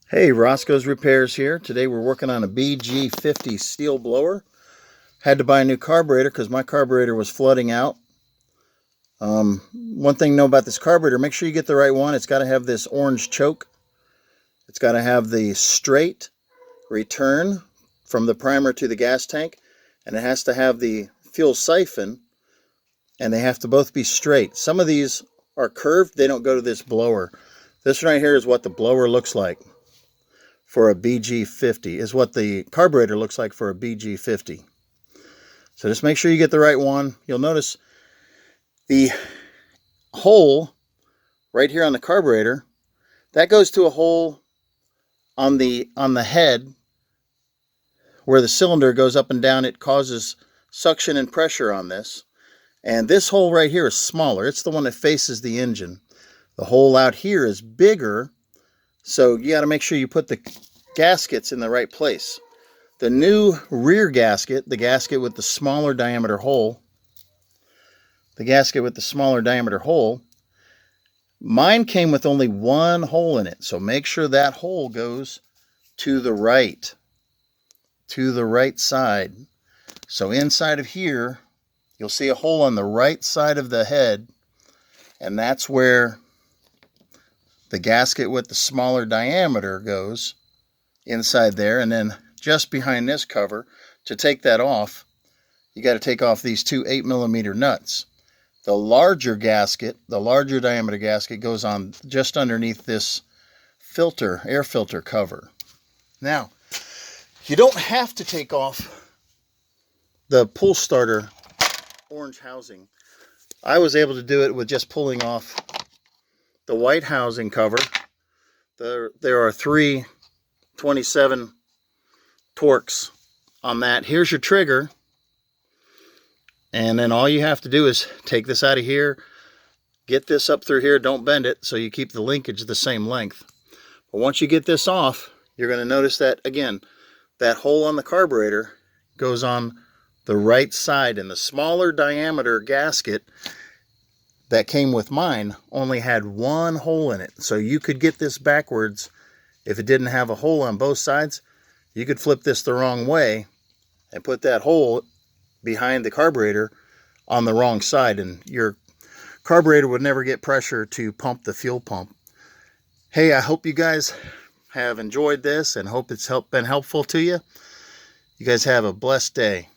Hey, Roscoe's Repairs here. Today we're working on a BG50 Stihl blower. Had to buy a new carburetor because my carburetor was flooding out. One thing to know about this carburetor, make sure you get the right one. It's got to have this orange choke. It's got to have the straight return from the primer to the gas tank. And it has to have the fuel siphon. And they have to both be straight. Some of these are curved. They don't go to this blower. This right here is what the blower looks like for a BG50, is what the carburetor looks like for a BG50. So just make sure you get the right one. You'll notice the hole right here on the carburetor, that goes to a hole on the head where the cylinder goes up and down. It causes suction and pressure on this. And this hole right here is smaller. It's the one that faces the engine. The hole out here is bigger, so you got to make sure you put the gaskets in the right place. The new rear gasket, the gasket with the smaller diameter hole, mine came with only one hole in it. So make sure that hole goes to the right side. So inside of here, you'll see a hole on the right side of the head, and that's where the gasket with the smaller diameter goes, inside there. And then just behind this cover, to take that off, you got to take off these two 8mm nuts. The larger gasket, the larger diameter gasket, goes on just underneath this filter, air filter cover. Now, you don't have to take off the pull starter orange housing. I was able to do it with just pulling off the white housing cover. There are 327 Torx on that. Here's your trigger, and then all you have to do is take this out of here, get this up through here, don't bend it, so you keep the linkage the same length. But once you get this off, you're going to notice that, again, that hole on the carburetor goes on the right side, and the smaller diameter gasket that came with mine only had one hole in it. So you could get this backwards if it didn't have a hole on both sides. You could flip this the wrong way and put that hole behind the carburetor on the wrong side, and your carburetor would never get pressure to pump the fuel pump. Hey, I hope you guys have enjoyed this and hope it's been helpful to you. You guys have a blessed day.